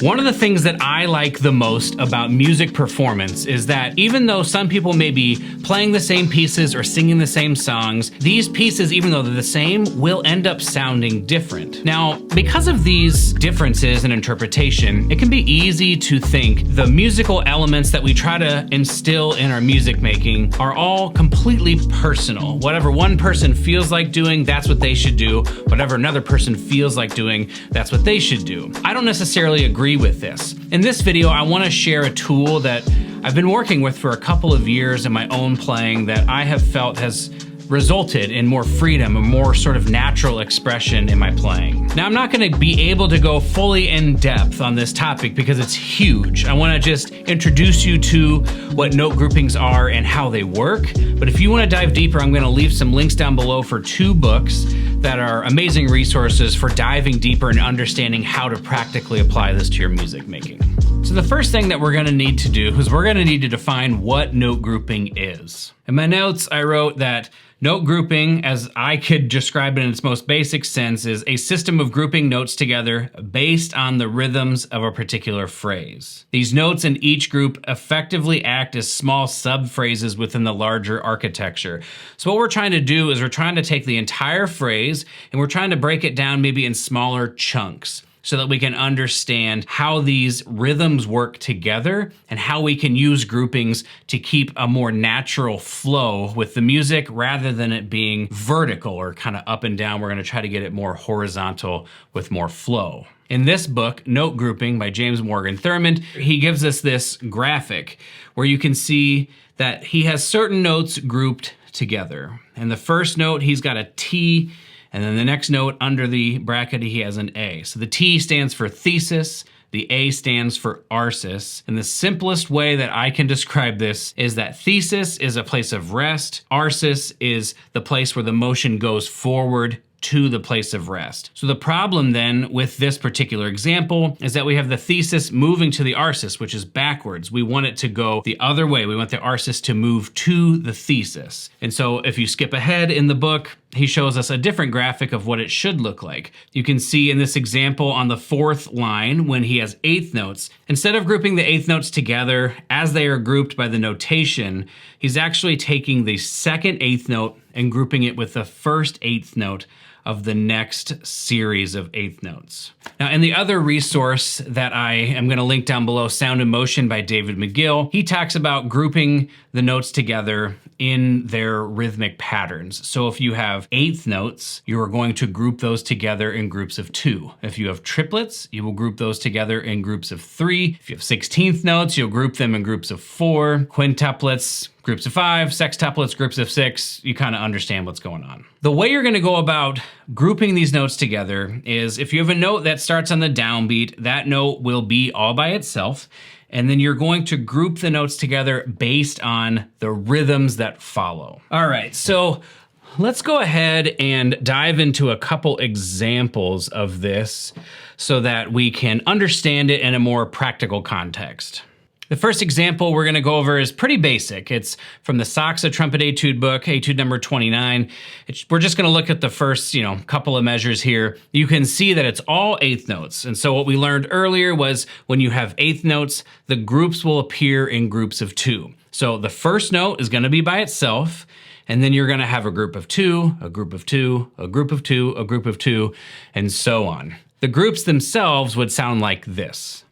One of the things that I like the most about music performance is that even though some people may be playing the same pieces or singing the same songs, these pieces, even though they're the same, will end up sounding different. Now, because of these differences in interpretation, it can be easy to think the musical elements that we try to instill in our music making are all completely personal. Whatever one person feels like doing, that's what they should do. Whatever another person feels like doing, that's what they should do. I don't necessarily agree with this. In this video, I want to share a tool that I've been working with for a couple of years in my own playing that I have felt has resulted in more freedom, a more sort of natural expression in my playing. Now, I'm not going to be able to go fully in depth on this topic because it's huge. I want to just introduce you to what note groupings are and how they work. But if you want to dive deeper, I'm going to leave some links down below for 2 books that are amazing resources for diving deeper and understanding how to practically apply this to your music making. So the first thing that we're going to need to do is we're going to need to define what note grouping is. In my notes, I wrote that note grouping, as I could describe it in its most basic sense, is a system of grouping notes together based on the rhythms of a particular phrase. These notes in each group effectively act as small sub-phrases within the larger architecture. So what we're trying to do is we're trying to take the entire phrase and we're trying to break it down maybe in smaller chunks, so that we can understand how these rhythms work together and how we can use groupings to keep a more natural flow with the music rather than it being vertical or kind of up and down. We're going to try to get it more horizontal with more flow. In this book, Note Grouping by James Morgan Thurmond, he gives us this graphic where you can see that he has certain notes grouped together. And the first note, he's got a T, and then the next note under the bracket, he has an A. So the T stands for thesis, the A stands for arsis. And the simplest way that I can describe this is that thesis is a place of rest. Arsis is the place where the motion goes forward to the place of rest. So the problem then with this particular example is that we have the thesis moving to the arsis, which is backwards. We want it to go the other way. We want the arsis to move to the thesis. And so if you skip ahead in the book, he shows us a different graphic of what it should look like. You can see in this example on the 4th line when he has 8th notes, instead of grouping the 8th notes together as they are grouped by the notation, he's actually taking the 2nd 8th note and grouping it with the 1st 8th note of the next series of 8th notes. Now, in the other resource that I am going to link down below, Sound and Motion by David McGill, he talks about grouping the notes together in their rhythmic patterns. So if you have 8th notes, you are going to group those together in groups of 2. If you have triplets, you will group those together in groups of 3. If you have 16th notes, you'll group them in groups of 4. Quintuplets, groups of 5, sextuplets, groups of 6, you kind of understand what's going on. The way you're going to go about grouping these notes together is if you have a note that starts on the downbeat, that note will be all by itself, and then you're going to group the notes together based on the rhythms that follow. All right, so let's go ahead and dive into a couple examples of this so that we can understand it in a more practical context. The first example we're going to go over is pretty basic. It's from the Saxa Trumpet Etude book, Etude number 29. We're just going to look at the first, couple of measures here. You can see that it's all 8th notes. And so what we learned earlier was when you have 8th notes, the groups will appear in groups of 2. So the first note is going to be by itself, and then you're going to have a group of 2, a group of 2, a group of 2, a group of 2, and so on. The groups themselves would sound like this.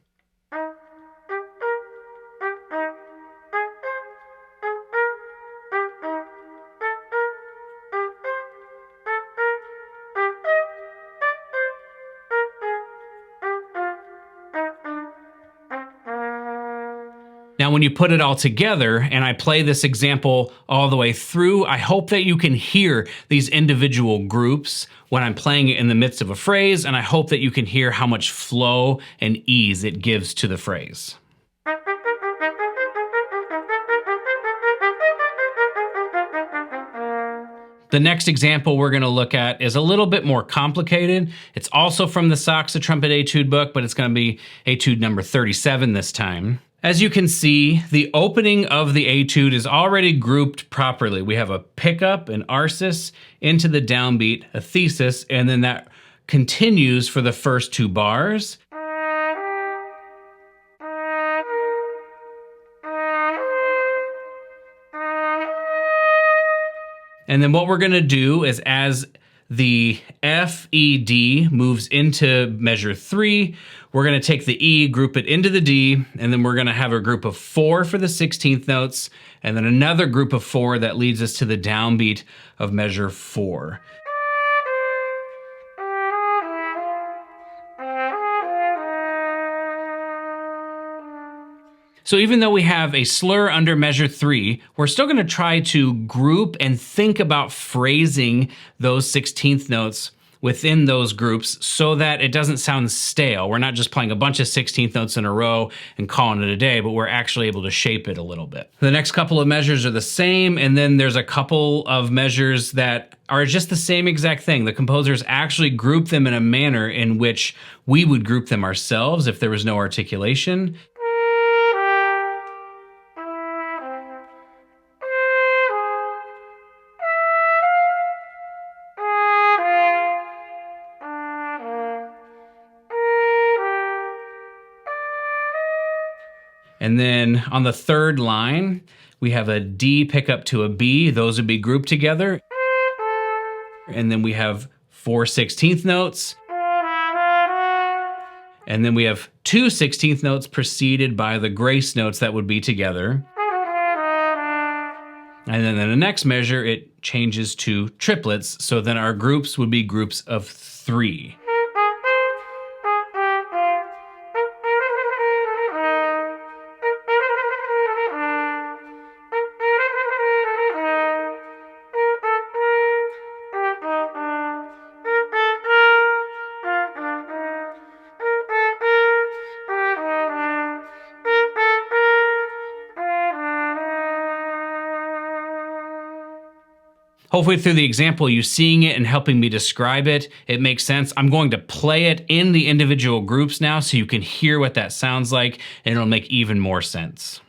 Now, when you put it all together, and I play this example all the way through, I hope that you can hear these individual groups when I'm playing it in the midst of a phrase, and I hope that you can hear how much flow and ease it gives to the phrase. The next example we're going to look at is a little bit more complicated. It's also from the Saxa Trumpet Etude book, but it's going to be Etude number 37 this time. As you can see, the opening of the etude is already grouped properly. We have a pickup, an arsis, into the downbeat, a thesis, and then that continues for the first 2 bars. And then what we're gonna do is as the F, E, D moves into measure 3, we're gonna take the E, group it into the D, and then we're gonna have a group of 4 for the 16th notes, and then another group of 4 that leads us to the downbeat of measure 4. So even though we have a slur under measure 3, we're still gonna try to group and think about phrasing those 16th notes within those groups so that it doesn't sound stale. We're not just playing a bunch of 16th notes in a row and calling it a day, but we're actually able to shape it a little bit. The next couple of measures are the same, and then there's a couple of measures that are just the same exact thing. The composers actually group them in a manner in which we would group them ourselves if there was no articulation. And then on the third line, we have a D pickup to a B. Those would be grouped together. And then we have 4 16th notes. And then we have 2 16th notes preceded by the grace notes that would be together. And then in the next measure, it changes to triplets. So then our groups would be groups of 3. Hopefully through the example, you seeing it and helping me describe it, it makes sense. I'm going to play it in the individual groups now so you can hear what that sounds like, and it'll make even more sense.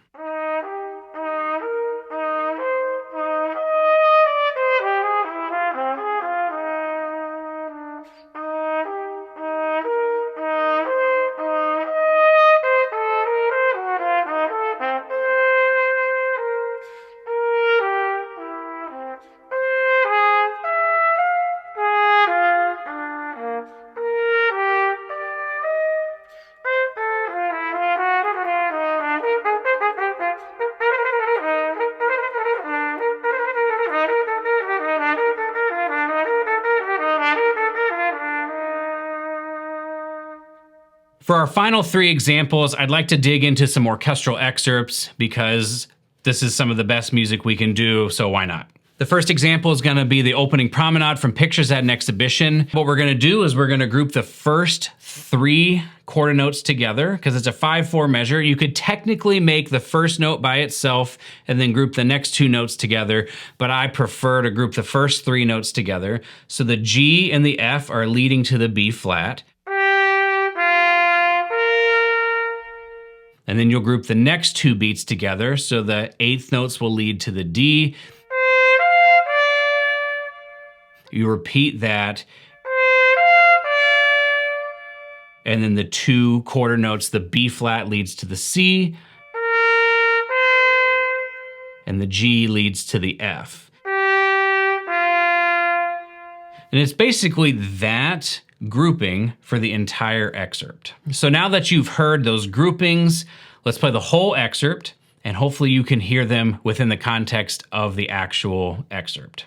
For our final 3 examples, I'd like to dig into some orchestral excerpts because this is some of the best music we can do, so why not? The first example is gonna be the opening Promenade from Pictures at an Exhibition. What we're gonna do is we're gonna group the first 3 quarter notes together because it's a 5/4 measure. You could technically make the first note by itself and then group the next 2 notes together, but I prefer to group the first 3 notes together. So the G and the F are leading to the B flat. And then you'll group the next 2 beats together, so the 8th notes will lead to the D. You repeat that. And then the 2 quarter notes, the B flat leads to the C. And the G leads to the F. And it's basically that grouping for the entire excerpt. So now that you've heard those groupings, let's play the whole excerpt, and hopefully you can hear them within the context of the actual excerpt.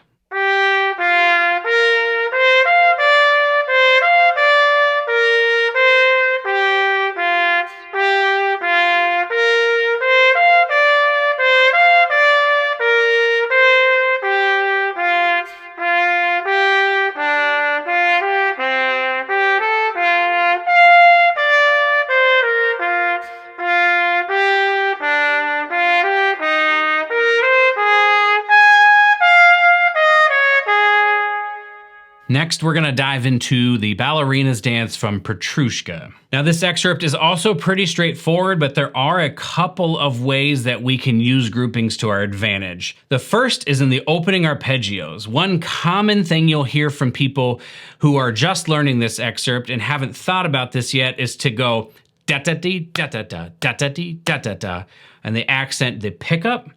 Next, we're gonna dive into the ballerina's dance from Petrushka. Now, this excerpt is also pretty straightforward, but there are a couple of ways that we can use groupings to our advantage. The first is in the opening arpeggios. One common thing you'll hear from people who are just learning this excerpt and haven't thought about this yet is to go da-da-dee, da-da-da, da-da-dee, da-da-da, and they accent the pickup,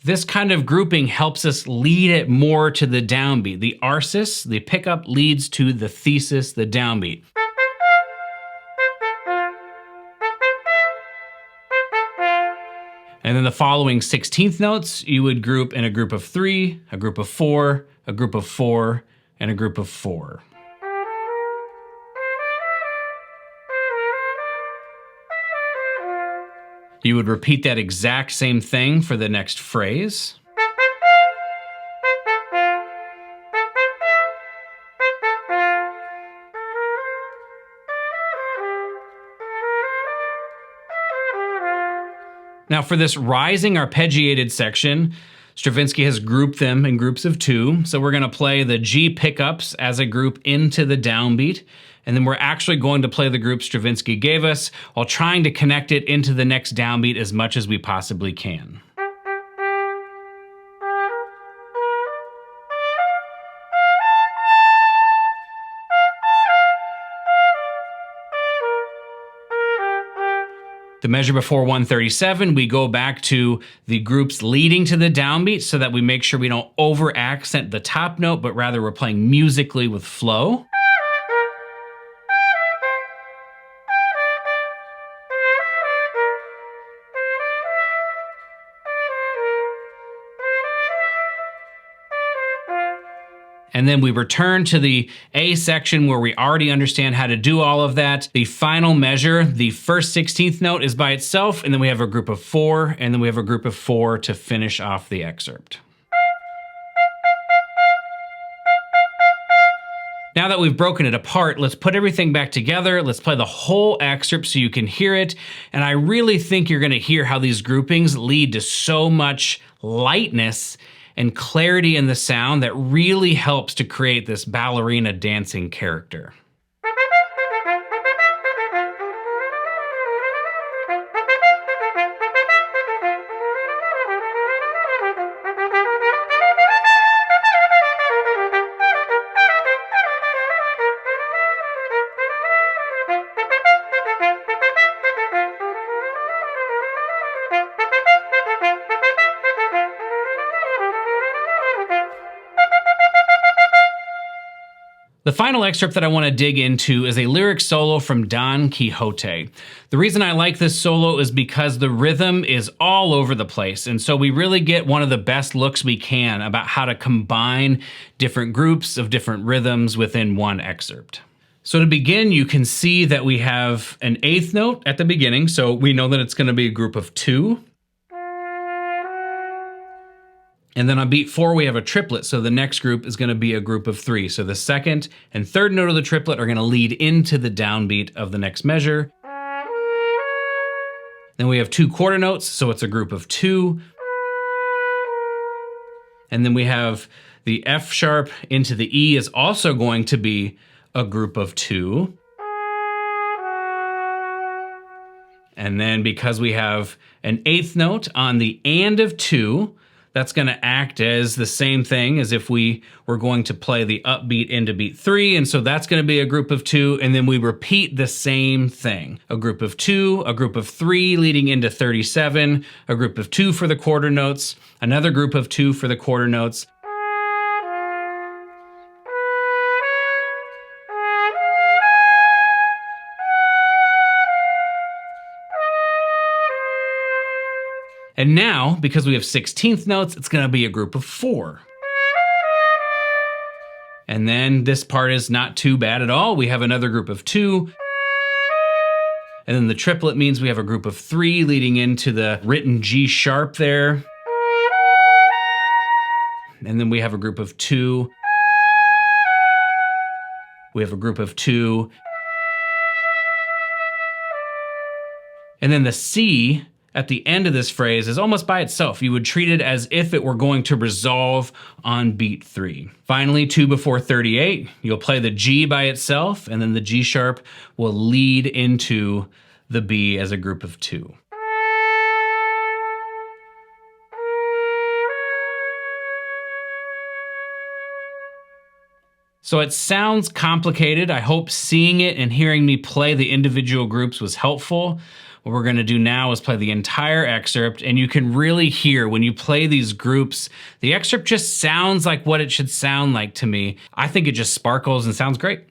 This kind of grouping helps us lead it more to the downbeat. The arsis, the pickup, leads to the thesis, the downbeat. And then the following 16th notes, you would group in a group of 3, a group of 4, a group of 4, and a group of 4. You would repeat that exact same thing for the next phrase. Now for this rising arpeggiated section, Stravinsky has grouped them in groups of 2. So we're going to play the G pickups as a group into the downbeat. And then we're actually going to play the group Stravinsky gave us while trying to connect it into the next downbeat as much as we possibly can. The measure before 137, we go back to the groups leading to the downbeat so that we make sure we don't over accent the top note, but rather we're playing musically with flow. And then we return to the A section where we already understand how to do all of that. The final measure, the first 16th note, is by itself, and then we have a group of 4, and then we have a group of 4 to finish off the excerpt. Now that we've broken it apart, let's put everything back together. Let's play the whole excerpt so you can hear it. And I really think you're going to hear how these groupings lead to so much lightness and clarity in the sound that really helps to create this ballerina dancing character. The final excerpt that I want to dig into is a lyric solo from Don Quixote. The reason I like this solo is because the rhythm is all over the place, and so we really get one of the best looks we can about how to combine different groups of different rhythms within one excerpt. So to begin, you can see that we have an 8th note at the beginning, so we know that it's going to be a group of 2. And then on beat 4, we have a triplet, so the next group is going to be a group of 3. So the second and third note of the triplet are going to lead into the downbeat of the next measure. Then we have 2 quarter notes, so it's a group of 2. And then we have the F sharp into the E is also going to be a group of 2. And then because we have an 8th note on the and of 2, that's going to act as the same thing as if we were going to play the upbeat into beat 3. And so that's going to be a group of 2. And then we repeat the same thing. A group of 2, a group of 3 leading into 37, a group of 2 for the quarter notes, another group of 2 for the quarter notes. And now, because we have 16th notes, it's going to be a group of 4. And then this part is not too bad at all. We have another group of 2. And then the triplet means we have a group of 3 leading into the written G sharp there. And then we have a group of 2. We have a group of 2. And then the C at the end of this phrase is almost by itself. You would treat it as if it were going to resolve on beat 3. Finally, 2 before 38, you'll play the G by itself, and then the G sharp will lead into the B as a group of 2. So it sounds complicated. I hope seeing it and hearing me play the individual groups was helpful. What we're gonna do now is play the entire excerpt, and you can really hear when you play these groups, the excerpt just sounds like what it should sound like to me. I think it just sparkles and sounds great.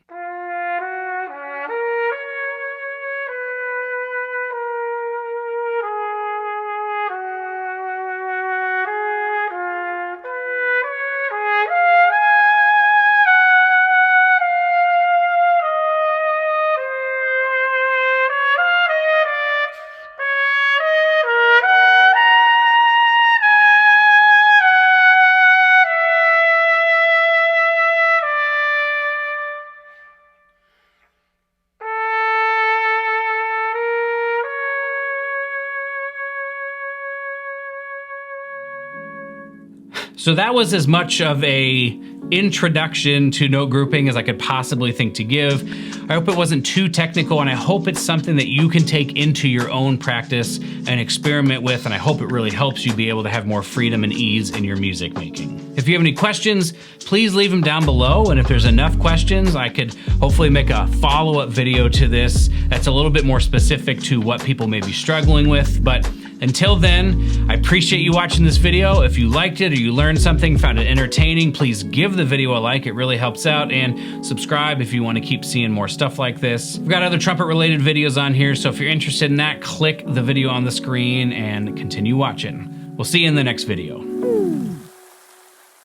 So that was as much of a introduction to note grouping as I could possibly think to give. I hope it wasn't too technical, and I hope it's something that you can take into your own practice and experiment with, and I hope it really helps you be able to have more freedom and ease in your music making. If you have any questions, please leave them down below, and if there's enough questions, I could hopefully make a follow-up video to this that's a little bit more specific to what people may be struggling with. But until then, I appreciate you watching this video. If you liked it or you learned something, found it entertaining, please give the video a like. It really helps out, and subscribe if you want to keep seeing more stuff like this. We've got other trumpet related videos on here, so if you're interested in that, click the video on the screen and continue watching. We'll see you in the next video.